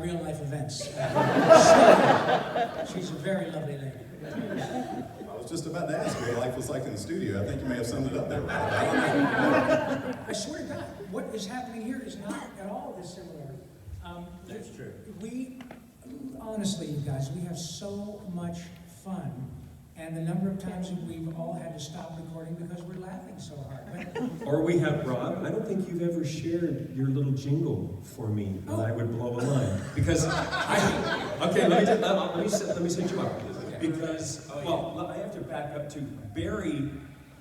real life events. She's a very lovely lady. I was just about to ask you what life was like in the studio. I think you may have summed it up there, Rob. I swear to God, what is happening here is not at all dissimilar. That's true. Honestly, you guys, we have so much fun. And the number of times that we've all had to stop recording because we're laughing so hard. Or we have, Rob, I don't think you've ever shared your little jingle for me, and I would blow a line. Because okay, let me set you up. Because, well, I have to back up to, Barry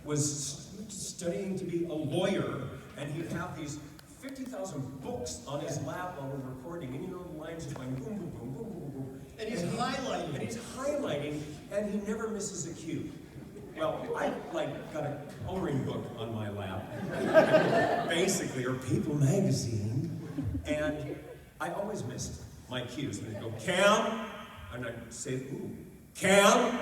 was studying to be a lawyer, and he'd have these 50,000 books on his lap while we're recording, and you know the lines just going boom, boom, boom, boom, boom, boom. And he's highlighting. And he's highlighting, and he never misses a cue. Well, I got a coloring book on my lap, basically, or People magazine, and I always missed my cues. And I'd go, Cam, and I'd say, ooh, Cam,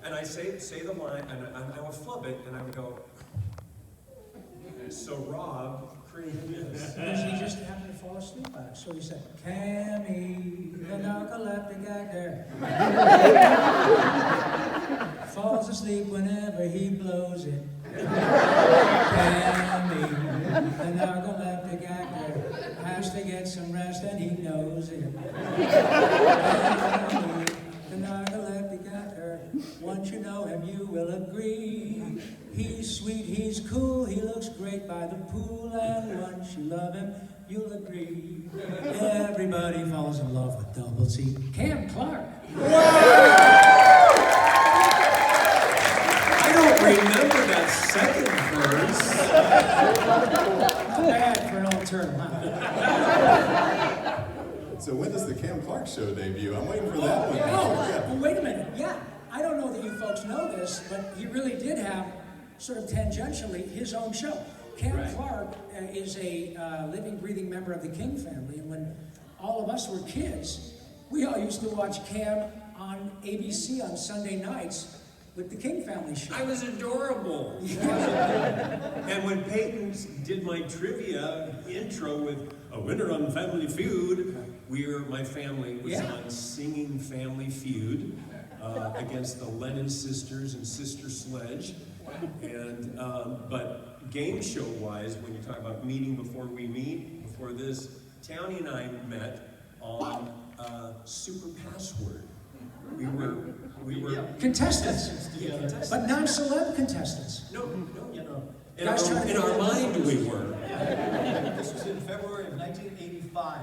and I say the line, and I would flub it, and I would go, so Rob created this. Because he just happened to fall asleep on it. So he said, Cammy, the narcoleptic actor, falls asleep whenever he blows it. Cammy, the narcoleptic actor, has to get some rest and he knows it. Cammy, the narcoleptic actor, once you know him you will agree. He's sweet, he's cool, he looks great by the pool, and once you love him, you'll agree. Everybody falls in love with Double C. Cam Clark. I don't remember that second verse. Bad for an old turtle, huh? So when does the Cam Clark show debut? I'm waiting for that one. Well, wait a minute. Yeah, I don't know that you folks know this, but he really did have, sort of tangentially, his own show. Cam Clark is a living, breathing member of the King family, and when all of us were kids, we all used to watch Cam on ABC on Sunday nights with the King family show. I was adorable. And when Peyton did my trivia intro with a winner on Family Feud, my family was on Singing Family Feud against the Lennon sisters and Sister Sledge. And but game show wise, when you talk about meeting before we meet, before this, Townie and I met on Super Password. We were Contestants, but non-celeb contestants. no, you know. In our mind, we were. This was in February of 1985.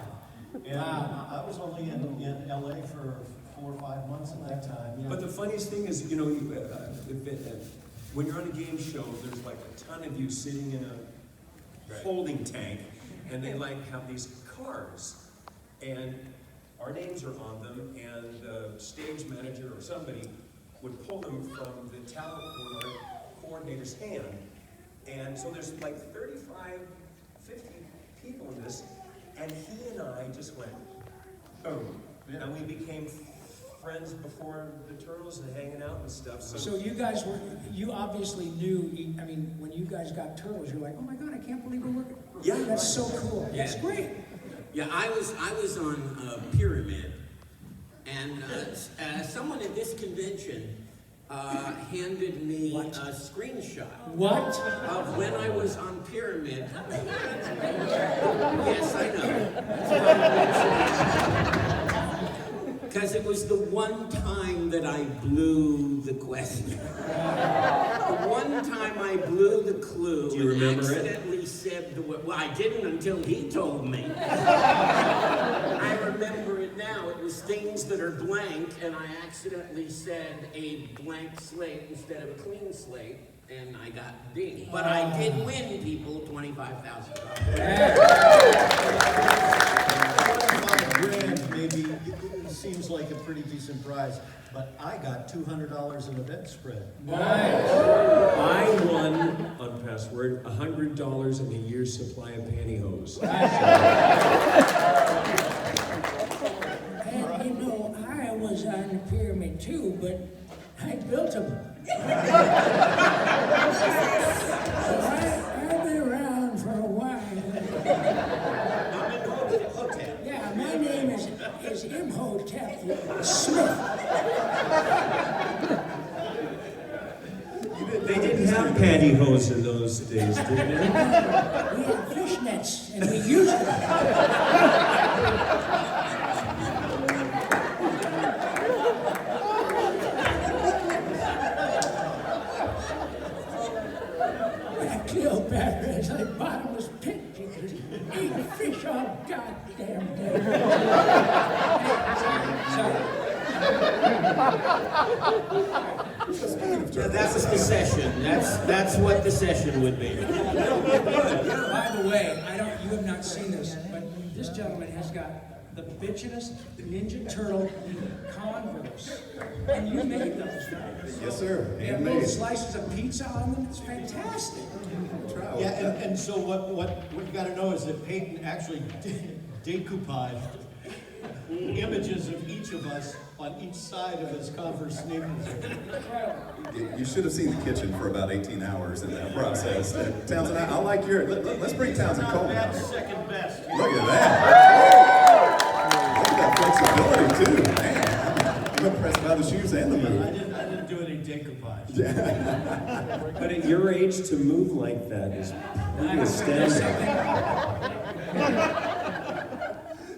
And I was only in LA for 4 or 5 months at that time. Yeah. But the funniest thing is, you know, when you're on a game show, there's like a ton of you sitting in a holding tank, and they have these cars, and our names are on them, and the stage manager or somebody would pull them from the talent coordinator's hand, and so there's like 35, 50 people in this, and he and I just went, boom, and we became friends before the Turtles and hanging out and stuff. So you obviously knew, I mean, when you guys got Turtles, you're like, oh my God, I can't believe we're working. Yeah. That's so cool. Yeah. That's great. Yeah, I was on Pyramid, and someone at this convention handed me a screenshot. What? Of when I was on Pyramid. Yes, I know. Because it was the one time that I blew the question. The one time I blew the clue. Do you remember it? Accidentally said the word. Well, I didn't until he told me. I remember it now. It was things that are blank, and I accidentally said a blank slate instead of a clean slate, and I got dinged. But I did win, people, $25,000. $25,000 maybe seems like a pretty decent prize, but I got $200 in a bet spread. Nice. I won on Password $100 in a year's supply of pantyhose. And you know, I was on the Pyramid too, but I built them. I've been around for a while. I'm in hotel. Hotep Smith. They didn't have pantyhose in those days, did they? We had fishnets, and we used them. And Cleopatra is like bottomless pit. She could eat fish all goddamn day. Yeah, that was the session. That's what the session would be. By the way, you have not seen this, but this gentleman has got the bitchinest Ninja Turtle Converse. And you made those, right? Yes, sir. They have little Handmade. slices of pizza on them. It's fantastic. Try Yeah, it. and so what you gotta know is that Peyton actually decoupaged images of each of us on each side of his Converse sneakers. You should have seen the kitchen for about 18 hours in that process. Townsend, I like your. Let's bring Townsend Cole Not out. bad, second best. Look at that. Look at that flexibility too, man. I'm impressed by the shoes and the I move. didn't do any decoupage. But at your age, to move like that is pretty astounding.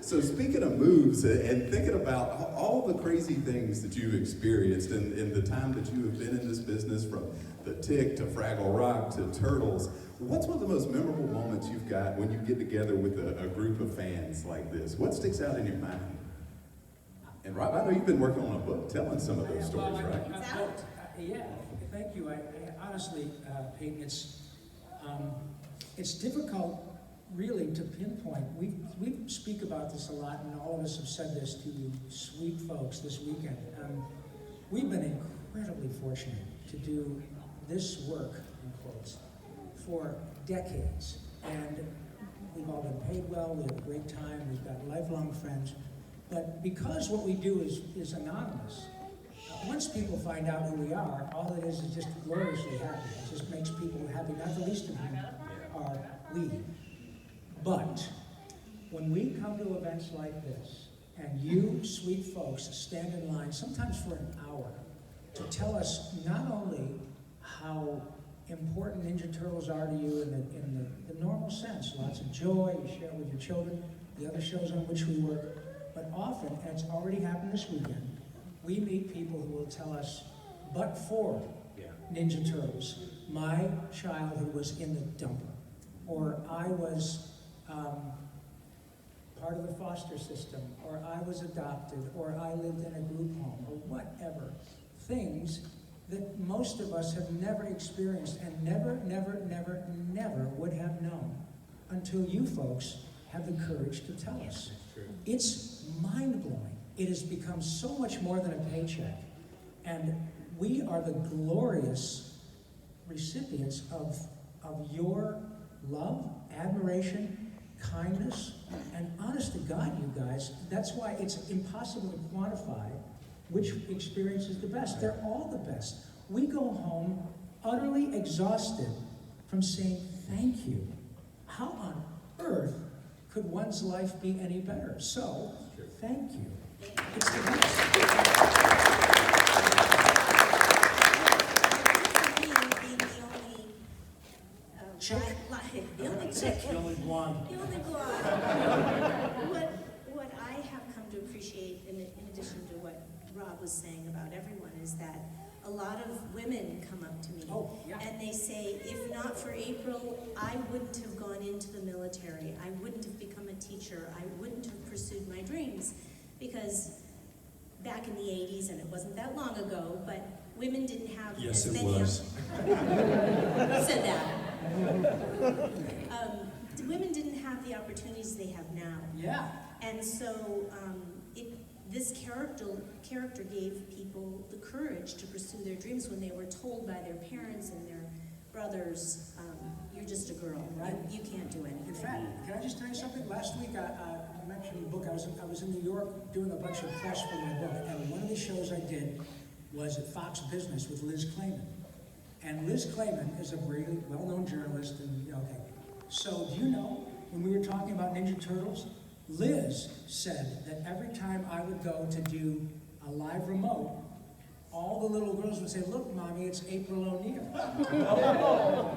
So speaking of moves and thinking about all the crazy things that you've experienced in the time that you have been in this business, from the Tick to Fraggle Rock to Turtles, what's one of the most memorable moments you've got when you get together with a group of fans like this? What sticks out in your mind? And Rob, I know you've been working on a book telling some of those stories, right? Yeah, thank you. I honestly, Peyton, it's difficult really to pinpoint. We speak about this a lot, and all of us have said this to you sweet folks this weekend. We've been incredibly fortunate to do this work, in quotes, for decades. And we've all been paid well, we have a great time, we've got lifelong friends. But because what we do is anonymous, once people find out who we are, all it is just gloriously happy. It just makes people happy, not the least of whom are we. But when we come to events like this, and you sweet folks stand in line, sometimes for an hour, to tell us not only how important Ninja Turtles are to you in the normal sense, lots of joy, you share it with your children, the other shows on which we work, but often, and it's already happened this weekend, we meet people who will tell us, but for Ninja Turtles, my childhood was in the dumper, or I was part of the foster system, or I was adopted, or I lived in a group home, or whatever. Things that most of us have never experienced and never would have known until you folks have the courage to tell us. It's mind-blowing. It has become so much more than a paycheck. And we are the glorious recipients of your love, admiration, kindness, and honest to God, you guys, that's why it's impossible to quantify which experience is the best. They're all the best. We go home utterly exhausted from saying thank you. How on earth could one's life be any better? So, thank you. It's the best. The only chick. The only blonde. The only blonde. What I have come to appreciate, in addition to what Rob was saying about everyone, is that a lot of women come up to me and they say, if not for April, I wouldn't have gone into the military. I wouldn't have become a teacher. I wouldn't have pursued my dreams. Because back in the 80s, and it wasn't that long ago, but women didn't have Yes, as it many... was. Who said that? Women didn't have the opportunities they have now. Yeah. And so this character gave people the courage to pursue their dreams when they were told by their parents and their brothers, you're just a girl, Right. You can't do anything. In fact, can I just tell you something? Last week, I mentioned the book. I was in New York doing a bunch of press for my book, and one of the shows I did was at Fox Business with Liz Clayman. And Liz Clayman is a really well-known journalist, and okay. So do you know, when we were talking about Ninja Turtles, Liz said that every time I would go to do a live remote, all the little girls would say, "Look, Mommy, it's April O'Neil."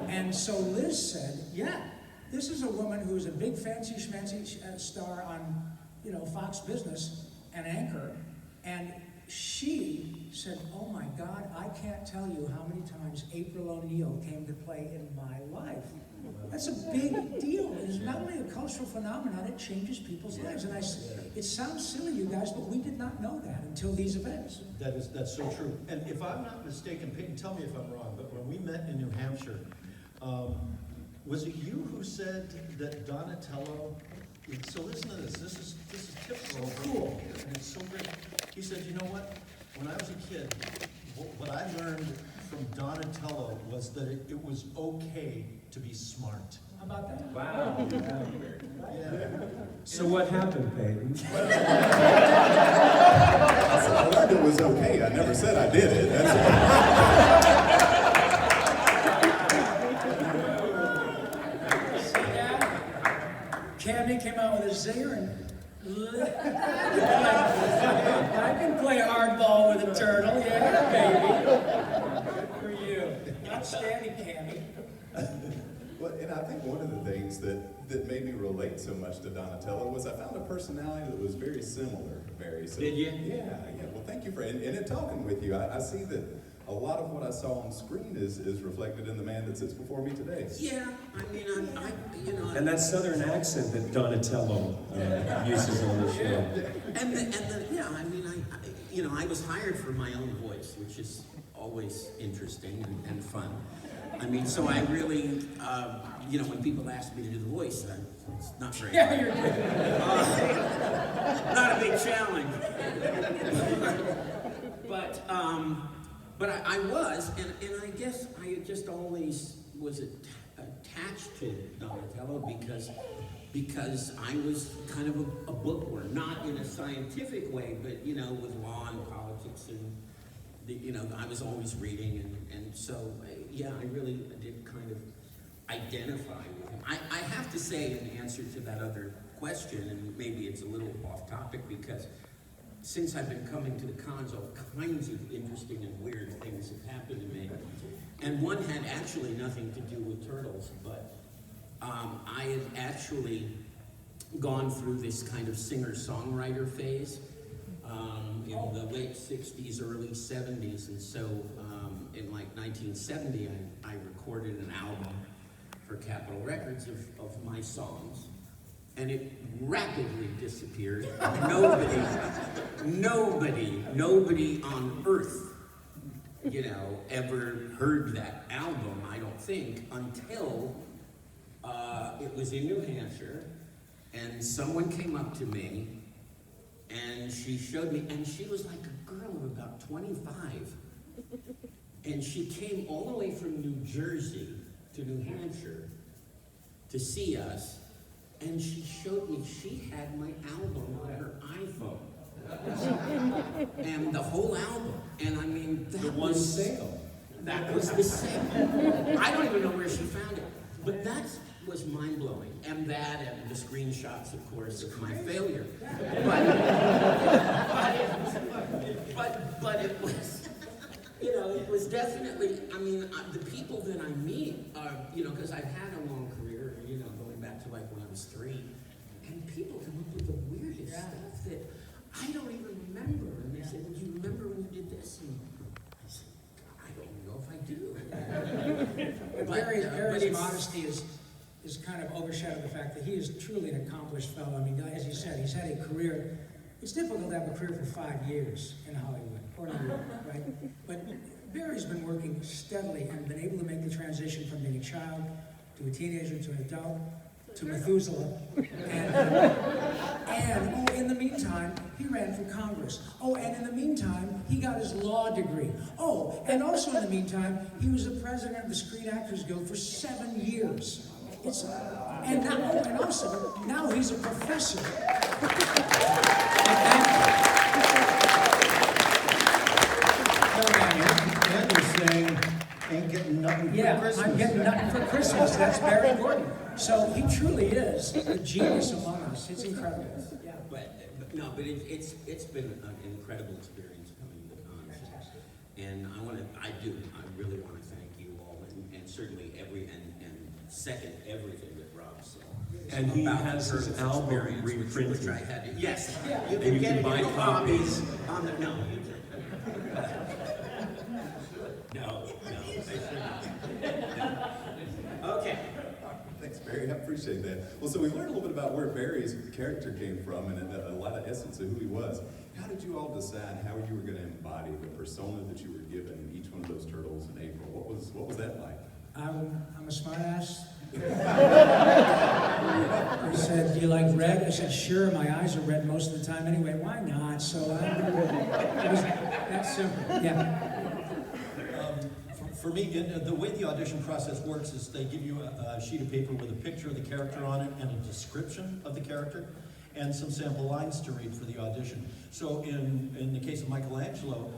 And so Liz said, "Yeah, this is a woman who is a big fancy schmancy star on, Fox Business, an anchor." And she said, "Oh my God, I can't tell you how many times April O'Neil came to play in my life." That's a big deal. It's not only a cultural phenomenon, it changes people's lives. And it sounds silly, you guys, but we did not know that until these events. That's so true. And if I'm not mistaken, Peyton, tell me if I'm wrong, but when we met in New Hampshire, was it you who said that Donatello? So listen to this. This is typical. Cool. And it's so great. He said, "You know what? When I was a kid, what I learned from Donatello was that it was okay to be smart." How about that? Wow. Yeah. So what happened, Peyton? I learned it was okay. I never said I did it. That's Cammy came out with a zinger and I can play hardball with a turtle, yeah, baby. Good for you. Outstanding, Cammy. Well, and I think one of the things that made me relate so much to Donatello was I found a personality that was very similar to Barry. So, Did you? Yeah. Well, thank you for and in talking with you, I see that a lot of what I saw on screen is reflected in the man that sits before me today. Yeah, I mean, And that southern accent that Donatello uses on the show. I was hired for my own voice, which is always interesting and fun. I mean, so I really, when people ask me to do the voice, it's not very hard. Yeah, you're good. Not a big challenge. But I was, and I guess I just always was attached to Donatello because I was kind of a bookworm, not in a scientific way, but with law and politics and I was always reading, and so I really did kind of identify with him. I have to say, in answer to that other question, and maybe it's a little off topic because since I've been coming to the cons, all kinds of interesting and weird things have happened to me. And one had actually nothing to do with turtles, but I had actually gone through this kind of singer-songwriter phase in the late 60s, early 70s. And so in like 1970, I recorded an album for Capitol Records of my songs. And it rapidly disappeared. Nobody on earth, ever heard that album, I don't think, until it was in New Hampshire, and someone came up to me, and she showed me, and she was like a girl of about 25, and she came all the way from New Jersey to New Hampshire to see us. And she showed me she had my album on her iPhone. And the whole album. And I mean, that was the sale. I don't even know where she found it. But that was mind-blowing. And that and the screenshots, of course, of my failure. But it was, it was definitely, I mean, the people that I meet are, because I've had a long career, going back to like when I was 3, and people come up with the weirdest stuff that I don't even remember. And they say, "Well, do you remember when you did this?" And I said, "I don't know if I do." But Barry's modesty is kind of overshadowed the fact that he is truly an accomplished fellow. I mean, as you said, he's had a career. It's difficult to have a career for 5 years in Hollywood or New York, right? But Barry's been working steadily and been able to make the transition from being a child to a teenager to an adult to Methuselah. And in the meantime, he ran for Congress. Oh, and in the meantime, he got his law degree. Oh, and also in the meantime, he was the president of the Screen Actors Guild for 7 years. And also, now he's a professor. And you're saying ain't getting nothing for Yeah, Christmas. I'm getting nothing for Christmas. That's very important. So he truly is a genius among us. It's incredible. Yeah. But it's been an incredible experience coming to cons. And I really want to thank you all, and certainly and second everything that Rob said. And he about has the his Curtis album experience, reprinted. which I had to, yes, Yeah. you And can you get can it buy in copies. on the, no, you no, I shouldn't. No. Okay. Thanks, Barry. I appreciate that. Well, so we learned a little bit about where Barry's character came from and a lot of essence of who he was. How did you all decide how you were going to embody the persona that you were given in each one of those turtles in April? What was that like? I'm a smart ass. He said, "Do you like red?" I said, "Sure, my eyes are red most of the time anyway. Why not?" So it was that simple. Yeah. For me, the way the audition process works is they give you a sheet of paper with a picture of the character on it and a description of the character and some sample lines to read for the audition. So in the case of Michelangelo,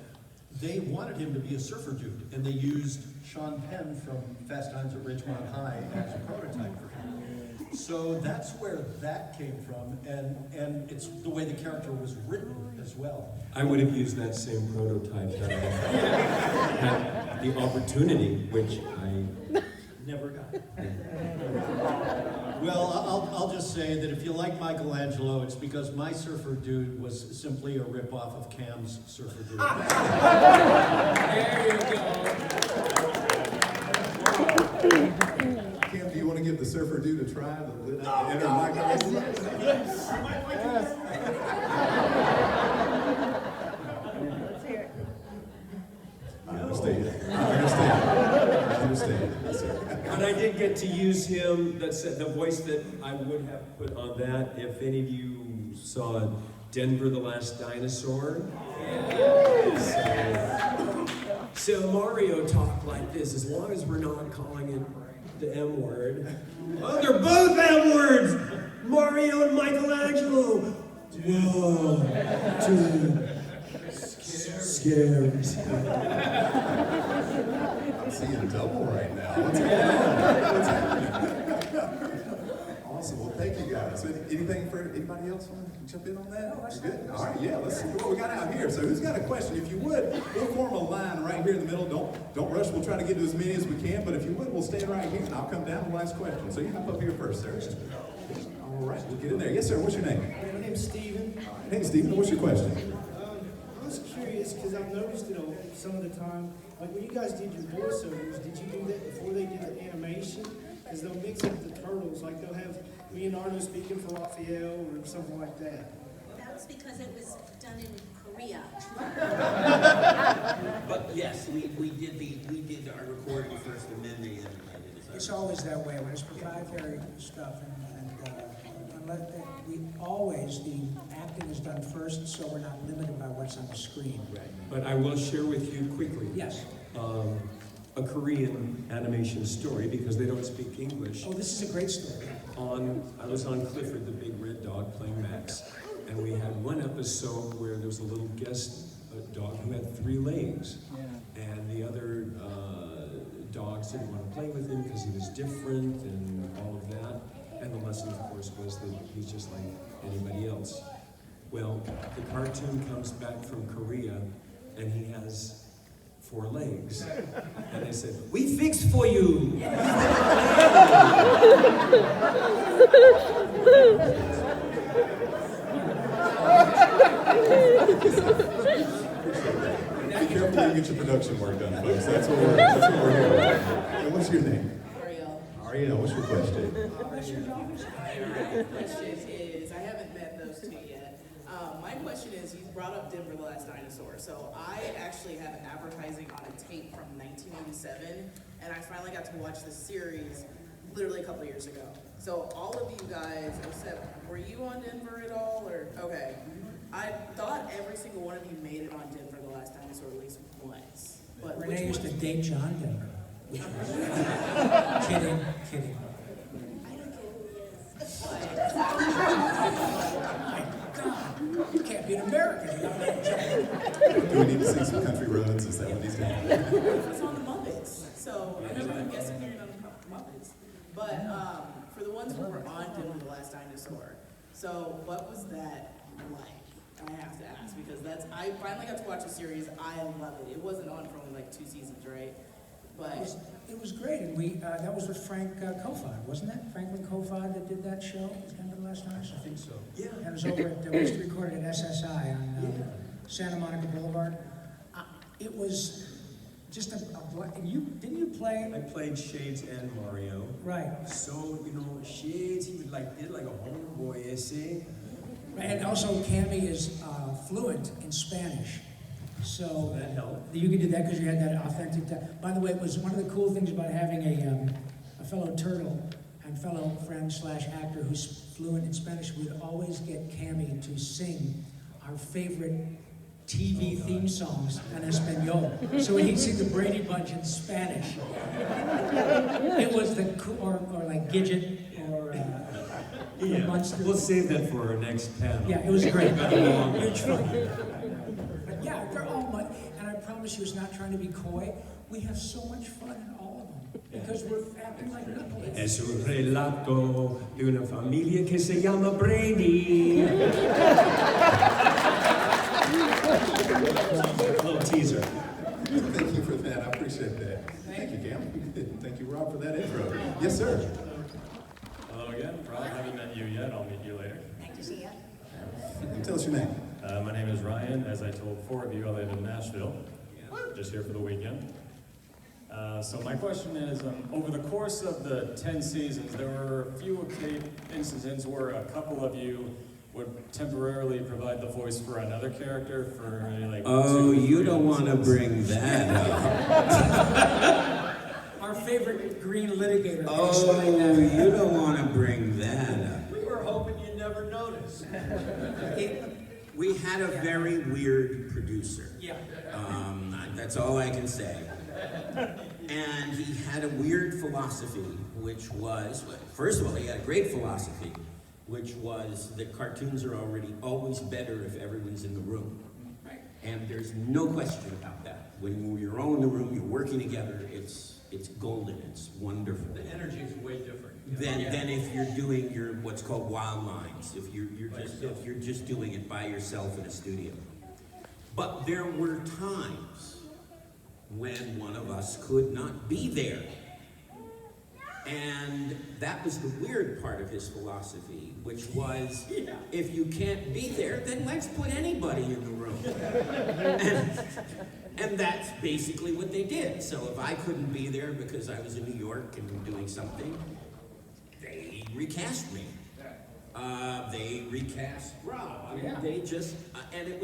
they wanted him to be a surfer dude, and they used Sean Penn from Fast Times at Ridgemont High as a prototype for him. So that's where that came from, and it's the way the character was written as well. I would have used that same prototype that I had the opportunity, which I never got. Well, I'll just say that if you like Michelangelo, it's because my surfer dude was simply a ripoff of Cam's surfer dude. There you go. Cam, do you want to give the surfer dude a try? Enter Michelangelo? I understand. Yes, sir. But I did get to use him, the voice that I would have put on that, if any of you saw Denver the Last Dinosaur. So Mario talked like this, as long as we're not calling it the M word. Oh, they're both M words! Mario and Michelangelo! Whoa, dude. Scared. I'm seeing double right now. What's happening? Awesome. Well, thank you guys. Anything for anybody else want to jump in on that? You're good? All right, yeah, let's see what we got out here. So who's got a question? If you would, we'll form a line right here in the middle. Don't rush. We'll try to get to as many as we can, but if you would, we'll stand right here and I'll come down to the last question. So you hop up here first, sir. All right, we'll get in there. Yes, sir. What's your name? My name's Steven. Hey, Stephen, what's your question? I was curious because I've noticed, some of the time, like when you guys did your voiceovers, did you do that before they did the animation? Because they'll mix up the turtles, like they'll have Leonardo speaking for Raphael or something like that. That was because it was done in Korea. But yes, we did our recording first, and then they animated it. It's always that way when it's proprietary stuff, and the acting is done first, so we're not limited by what's on the screen. Right. But I will share with you quickly. Yes. A Korean animation story, because they don't speak English. Oh, this is a great story. I was on Clifford the Big Red Dog playing Max, and we had one episode where there was a little guest dog who had 3 legs, and the other dogs didn't want to play with him because he was different and all of that. And the lesson, of course, was that he's just like anybody else. Well, the cartoon comes back from Korea, and he has 4 legs. And they said, "We fixed for you." Be careful when you get your production work done, folks. That's what we're here for. And what's your name? Ariel. Ariel, what's your question? My question is, I haven't met those two yet. My question is, you brought up Denver the Last Dinosaur. So I actually have advertising on a tape from 1987, and I finally got to watch the series literally a couple years ago. So all of you guys, except, were you on Denver at all, or, okay. I thought every single one of you made it on Denver the Last Dinosaur at least once. But which Renee used to one? date John Denver. Kidding. I don't care who he is. My God, you can't be an American. You don't know John. Do we need to sing some country roads? Is that what he's doing? It's on the Muppets. So I'm guessing you're on Muppets. But for the ones who were on Denver the Last Dinosaur, so what was that like? I have to ask because I finally got to watch a series. I love it. It wasn't on for only like 2 seasons, right? But it was great, and that was with Frank Kofod, wasn't that? Franklin Kofod that did that show, Denver the Last Dinosaur? I think so. Yeah. That was over at, we used to record it at SSI on Santa Monica Boulevard. It was just didn't you play? I played Shades and Mario. Right. So, Shades, he did like a homeboy essay. Right, and also Cammy is fluent in Spanish. So that helped. You could do that because you had that authentic. By the way, it was one of the cool things about having a fellow turtle and fellow friend / actor who's fluent in Spanish. We'd always get Cammy to sing our favorite TV theme songs in Espanol. So he'd sing the Brady Bunch in Spanish. It was or like Gidget or Munster. We'll save that for our next panel. Yeah, it was great. Huge fun. But yeah, they're all fun. And I promise you, it's not trying to be coy. We have so much fun in all of them because we're acting like knuckleheads. Es un relato de una familia que se llama Brady. A little teaser. Thank you for that. I appreciate that. Thank you, Cam. Thank you, Rob, for that intro. Yes, sir. Hello again. Rob, I haven't met you yet. I'll meet you later. Nice to see you. Tell us your name. My name is Ryan. As I told 4 of you, I live in Nashville. Just here for the weekend. So my question is, over the course of the 10 seasons, there were a few instances where a couple of you would temporarily provide the voice for another character for like. Oh, you don't want to bring that up. Our favorite green litigator. Oh, you don't want to bring that up. We were hoping you'd never notice. We had a very weird producer. Yeah. That's all I can say. And he had a weird philosophy, which was, first of all, he had a great philosophy, which was that cartoons are always better if everyone's in the room. Right. And there's no question about that. When you're all in the room, you're working together, it's golden, it's wonderful. The energy is way different. Than if you're doing your what's called wild lines, if you're just doing it by yourself in a studio. But there were times when one of us could not be there. And that was the weird part of his philosophy, which was, if you can't be there, then let's put anybody in the room. And that's basically what they did. So if I couldn't be there because I was in New York and doing something, they recast me. They recast Rob. I mean, they just, and it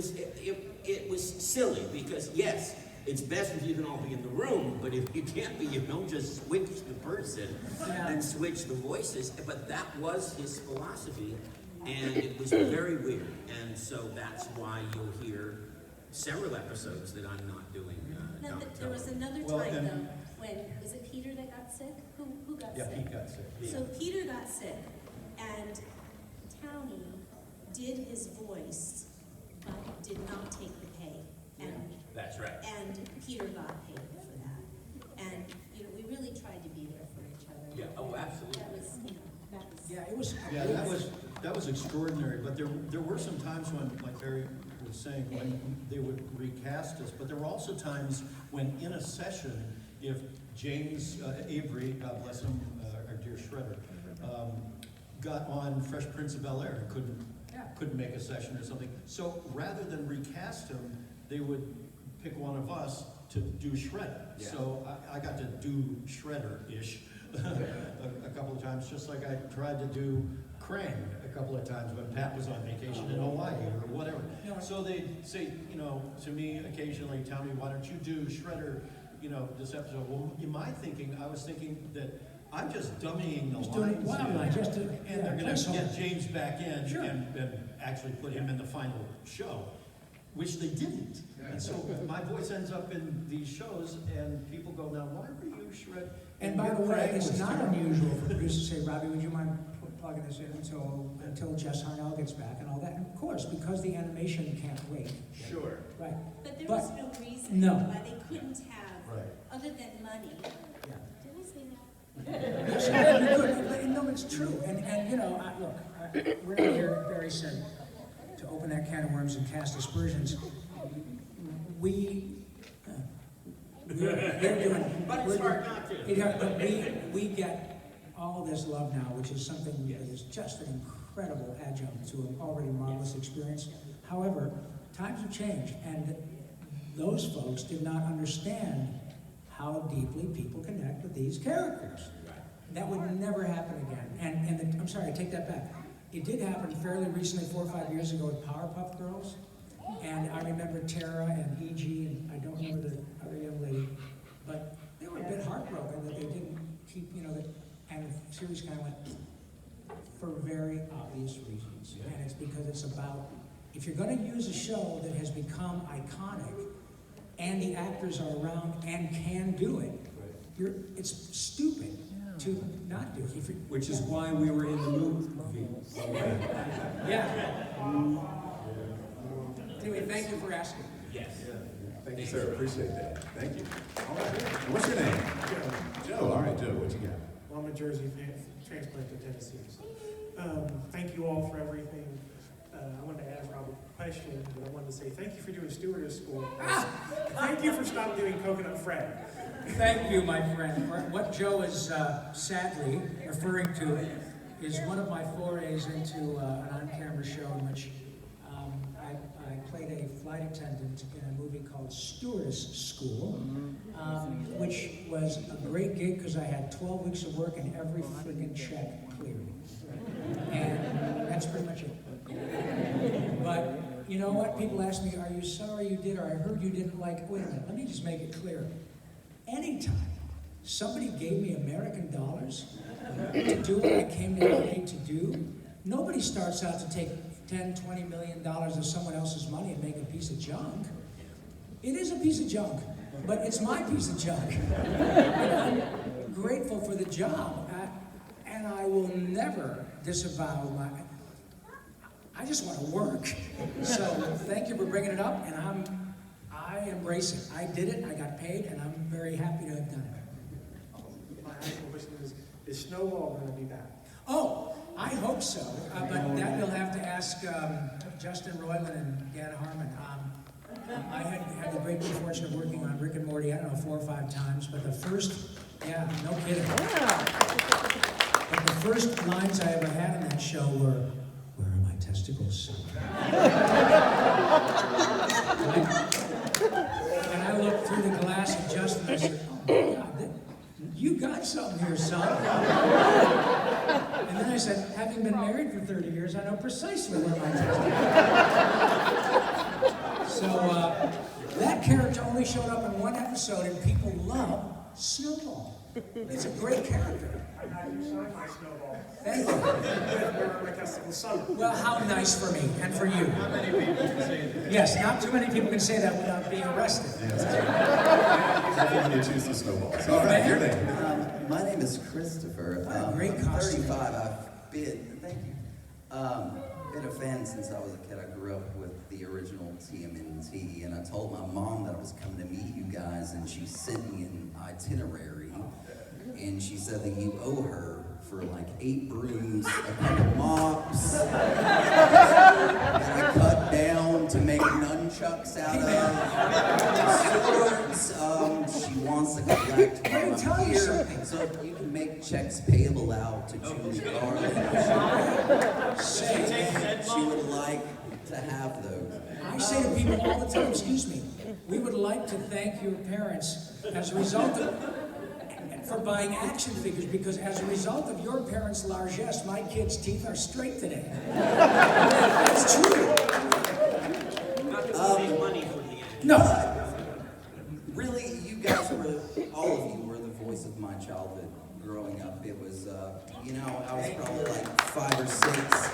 was silly because yes, it's best if you can all be in the room, but if you can't be, you don't just switch the person and switch the voices. But that was his philosophy, and it was very weird. And so that's why you'll hear several episodes that I'm not doing. There was another time though, when, was it Peter that got sick? Who got sick? Yeah, Pete got sick. So Peter got sick, and Townie did his voice, but did not take the pay. And That's right. And Peter got paid for that. And, we really tried to be there for each other. Yeah, oh, absolutely. That was, that was. Yeah, it was. Yeah, that was extraordinary. But there were some times when, like Barry was saying, when they would recast us. But there were also times when, in a session, if James Avery, God bless him, our dear Shredder, got on Fresh Prince of Bel-Air and couldn't make a session or something. So rather than recast him, they would pick one of us to do Shredder. Yeah. So I got to do Shredder-ish a couple of times, just like I tried to do Krang a couple of times when Pat was on vacation in Hawaii or whatever. So they'd say, to me occasionally, Tommy, why don't you do Shredder, this episode? Well, in my thinking, I was thinking that I'm just dummying the lines. And they're going to get James back in and actually put him in the final show, which they didn't. And so my voice ends up in these shows, and people go, now, why were you Shred? And by the way, it's not unusual for producers to say, Robbie, would you mind plugging this in until Jess Harnell gets back and all that? And of course, because the animation can't wait. Sure. Right. But there was no reason why they couldn't have Right. other than money. Yeah. Did I say that? Yes, you did, you could. No, it's true. And you know, we're not here, Barry said, to open that can of worms and cast aspersions. They're doing. But it's hard not to. But we get all this love now, which is something that is just an incredible adjunct to an already marvelous experience. However, times have changed, and those folks did not understand how deeply people connect with these characters. That would never happen again. I'm sorry, I take that back. It did happen fairly recently, 4 or 5 years ago, with Powerpuff Girls. And I remember Tara and E.G., and I don't remember the other young lady, but they were a bit heartbroken that they didn't keep, and the series kind of went for very obvious reasons. Yeah. And it's because it's about, if you're going to use a show that has become iconic, and the actors are around and can do it, it's stupid to not do it. Which is why we were in the movie. Yeah. Anyway, thank you for asking. Yes. Thank you, sir. Appreciate that. Thank you. All right. What's your name? Joe. All right, Joe. What you got? Well, I'm a Jersey fan, transplant to Tennessee. So, thank you all for everything. I wanted to ask Rob a question, but I wanted to say thank you for doing stewardess school. Thank you for stopping doing Coconut Fred. Thank you, my friend. What Joe is sadly referring to is one of my forays into an on-camera show in which I played a flight attendant in a movie called Stewardess School, which was a great gig because I had 12 weeks of work and every friggin' check cleared. And that's pretty much it. But you know what? People ask me, are you sorry you did, or I heard you didn't like, wait a minute, let me just make it clear. Anytime somebody gave me American dollars to do what I came to LA to do, nobody starts out to take $10, $20 million of someone else's money and make a piece of junk. It is a piece of junk, but it's my piece of junk. And I'm grateful for the job, and I will never disavow my. I just want to work. So thank you for bringing it up, and I embrace it. I did it, I got paid, and I'm very happy to have done it. My actual question is Snowball going to be back? Oh, I hope so, but that you'll have to ask Justin Roiland and Dan Harmon. I had the great good fortune of working on Rick and Morty, I don't know, 4 or 5 times, but the first, yeah, no kidding. But the first lines I ever had in that show were, "Where are my testicles?" And I looked through the glass at Justin and I said, "Oh my God, you got something here, son." And then I said, having been married for 30 years, I know precisely where my testicles are. So that character only showed up in one episode, and people love Snowball. It's a great character. I got you signed my Snowball. Thank you. Where are my testicles, son? Well, how nice for me and for you. Not many people can say that. Yes, not too many people can say that without being arrested. Yes. You choose the Snowball. So, all right, your name. My name is Christopher. What a great I'm costume. 35. I've been, thank you. Been a fan since I was a kid. I grew up with the original TMNT, and I told my mom that I was coming to meet you guys, and she sent me an itinerary, and she said that you owe her for like 8 brooms, a couple mops, and I cut down to make nunchucks out of swords. She wants to collect Let me tell you here, something. so you can make checks payable out to Julie Garland. She would like to have those. I say to people all the time, excuse me, we would like to thank your parents as a result of, for buying action figures, because as a result of your parents' largesse, my kids' teeth are straight today. That's true. Not that we need money for the end. No. Really, you guys were, all of you were the voice of my childhood growing up. It was, I was probably like 5 or 6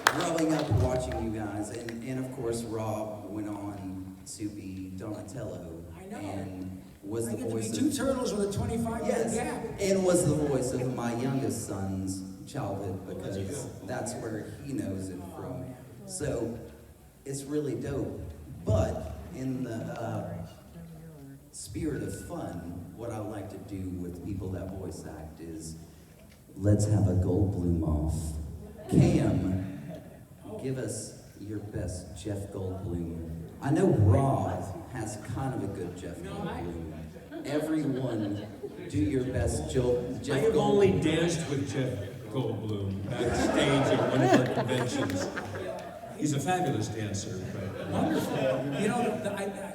growing up watching you guys. And of course, Rob went on to be Donatello. I know. And was I the get to voice be of... 2 turtles with a 25-year Yes, gap. and was the voice of my youngest son's childhood, because that's where he knows it from. So it's really dope. But in the spirit of fun, what I like to do with people that voice act is, let's have a Goldblum off. Cam, give us your best Jeff Goldblum. I know Rob has kind of a good Jeff Goldblum. Everyone, do your best Jeff Goldblum. I have only danced with Jeff Goldblum backstage at one of our conventions. He's a fabulous dancer. Wonderful. You know,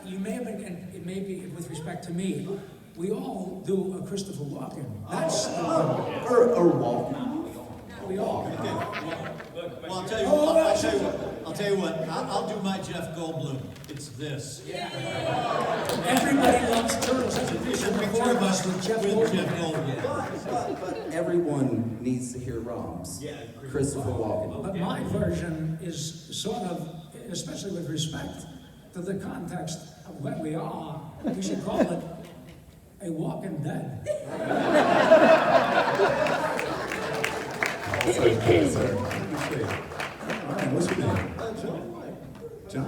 you may have been, and it may be with respect to me, we all do a Christopher Walken. That's or Walken. We all. Well, I'll tell you what. I'll do my Jeff Goldblum. It's this. Everybody loves turtles. That's a vision before of us with Jeff Goldblum. But everyone needs to hear Rob's. Christopher Walken. But my version is sort of, especially with respect to the context of where we are, we should call it a Walking Dead. Sir. All right, what's your name? John?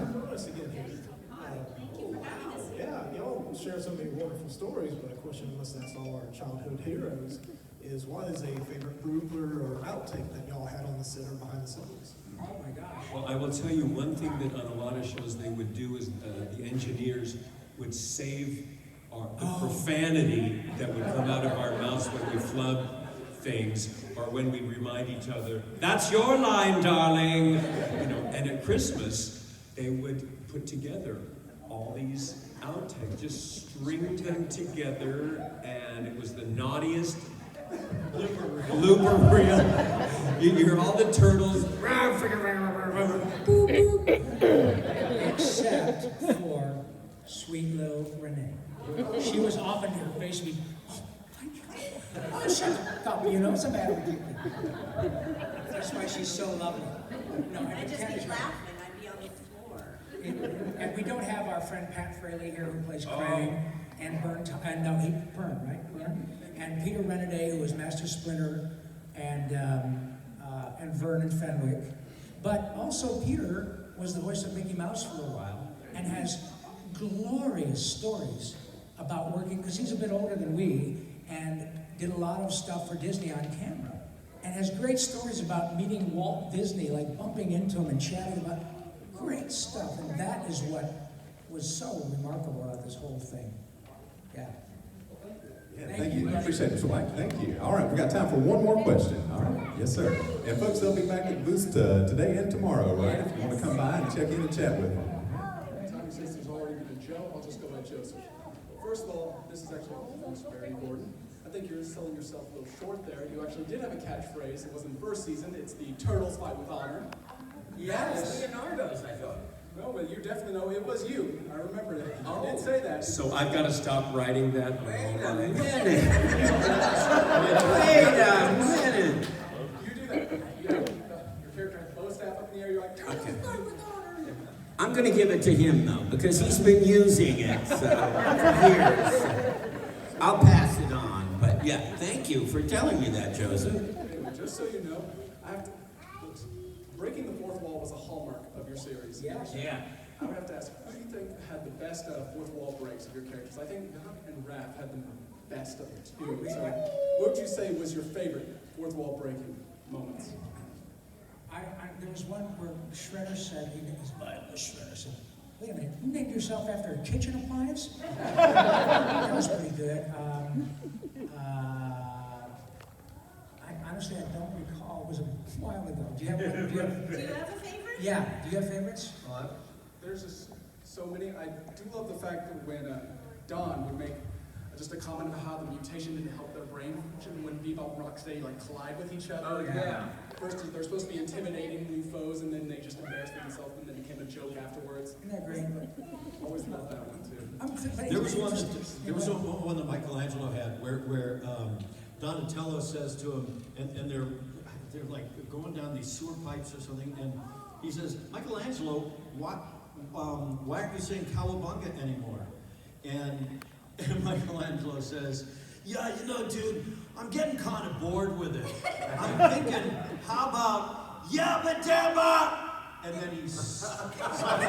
Yeah, y'all share so many wonderful stories, but a question, unless that's all our childhood heroes, is what is a favorite blooper or outtake that y'all had on the set or behind the scenes? Oh my gosh. Well, I will tell you one thing that on a lot of shows they would do is the engineers would save the profanity that would come out of our mouths when we flub things, or when we remind each other, "That's your line, darling." You know, and at Christmas, they would put together all these outtakes, just string them together, and it was the naughtiest blooper reel. You hear all the turtles, except for sweet little Renee. She was often here, basically, oh my God, oh shut up, you know, what's the matter with you? That's why she's so lovely. No, I'd just be laughing, I'd be on the floor. And we don't have our friend Pat Fraley here who plays Craig, and Bern, right? Bern? And Peter Renaday, who was Master Splinter, and Vernon Fenwick. But also Peter was the voice of Mickey Mouse for a while, and has glorious stories about working, because he's a bit older than we, and did a lot of stuff for Disney on camera. And has great stories about meeting Walt Disney, like bumping into him and chatting about great stuff. And that is what was so remarkable about this whole thing. Yeah. Thank you. I appreciate it, Mr. White. Thank you. All right, we got time for one more question. All right. Yes, sir. And folks, they'll be back at the booth today and tomorrow, right? If you want to come by and check in and chat with them. Tommy says there's already been Joe. I'll just go by Joseph. First of all, this is actually very important. I think you're selling yourself a little short there. You actually did have a catchphrase. It wasn't the first season. It's the Turtles Fight with Honor. Yes, Leonardo's, I thought. No, but you definitely know it was you. I remember it. You did say that. So I've got to stop writing that. Wait a minute. Wait a minute. You do that. Your character has bow staff up in the air. You're like, Turtles Fight with Honor. I'm going to give it to him, though, because he's been using it for years. I'll pass it on, but yeah, thank you for telling me that, Joseph. Anyway, just so you know, breaking the fourth wall was a hallmark of your series. Yes. Yeah. I would have to ask, who do you think had the best fourth wall breaks of your characters? I think Doc and Raph had the best of the two. So what would you say was your favorite fourth wall breaking moments? There was one where Shredder said, Shredder said, wait a minute, you named yourself after a kitchen appliance? That was pretty good. Honestly, I don't recall. It was a while ago. Do you have one? Do you have a favorite? Yeah. Do you have favorites? There's just so many. I do love the fact that when Don would make just a comment about how the mutation didn't help their brain function when Bebop and Rocksteady like collide with each other. Oh, yeah. First, they're supposed to be intimidating new foes, and then they just embarrassed themselves, and then became a joke afterwards. Isn't that great? Always loved that one too. There was one that Michelangelo had where Donatello says to him, and they're like going down these sewer pipes or something, and he says, Michelangelo, why aren't you saying cowabunga anymore? And Michelangelo says, yeah, you know, dude, I'm getting kind of bored with it. I'm thinking, how about yabba dabba And then he stuck his hands on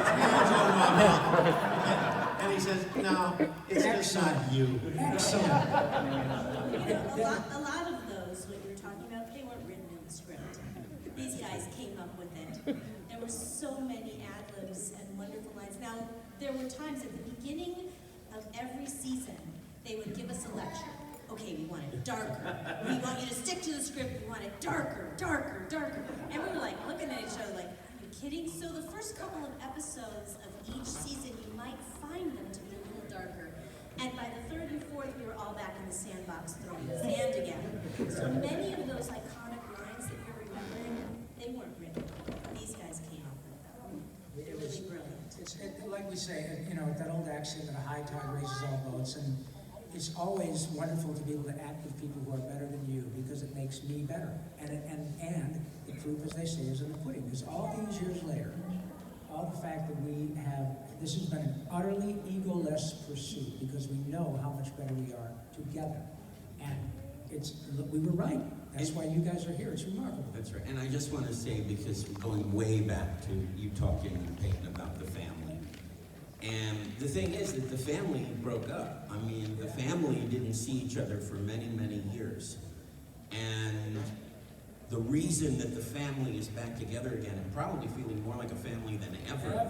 my mouth. And he says, no, it's just not you. Excellent. A lot of those, what you're talking about, they weren't written in the script. These guys came up with it. There were so many ad-libs and wonderful lines. Now, there were times at the beginning of every season, they would give us a lecture. Okay, we want it darker. We want you to stick to the script. We want it darker, darker, darker. And we were like looking at each other like, are you kidding? So the first couple of episodes of each season, you might find them to be a little darker. And by the third and fourth, we were all back in the sandbox throwing sand again. So many of those iconic lines that you're remembering, they weren't written. These guys came up with them. They're really brilliant. It's like we say, that old axiom that a high tide raises all boats, and it's always wonderful to be able to act with people who are better than you because it makes me better. And the proof, as they say, is in the pudding. Because all these years later, all the fact that this has been an utterly ego-less pursuit because we know how much better we are together. And we were right. That's why you guys are here. It's remarkable. That's right. And I just want to say, because we're going way back to you talking and Peyton about the family. And the thing is that the family broke up. I mean, the family didn't see each other for many, many years. And the reason that the family is back together again and probably feeling more like a family than ever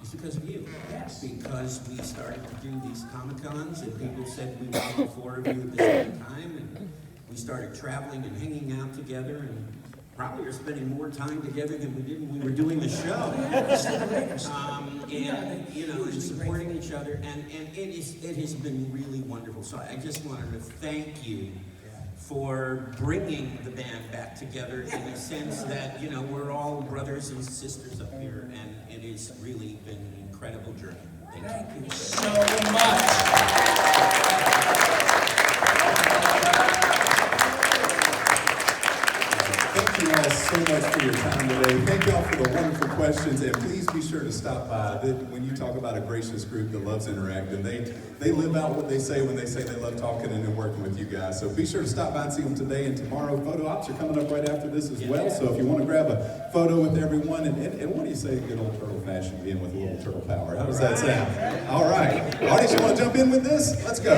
is because of you. Yes. Because we started to do these Comic-Cons and people said we wanted the four of you at the same time. And we started traveling and hanging out together and probably are spending more time together than we did when we were doing the show. And supporting each other, and it has been really wonderful. So I just wanted to thank you for bringing the band back together in the sense that, we're all brothers and sisters up here, and it has really been an incredible journey. Thank you so much. Thank you all so much for your time today. Thank you all for the wonderful questions, and please be sure to stop by. When you talk about a gracious group that loves interacting, they live out what they say when they say they love talking and working with you guys. So be sure to stop by and see them today and tomorrow. Photo ops are coming up right after this as well. So if you want to grab a photo with everyone, and what do you say, good old turtle fashion, being with a little turtle power? How does that sound? All right. Artists, you want to jump in with this? Let's go.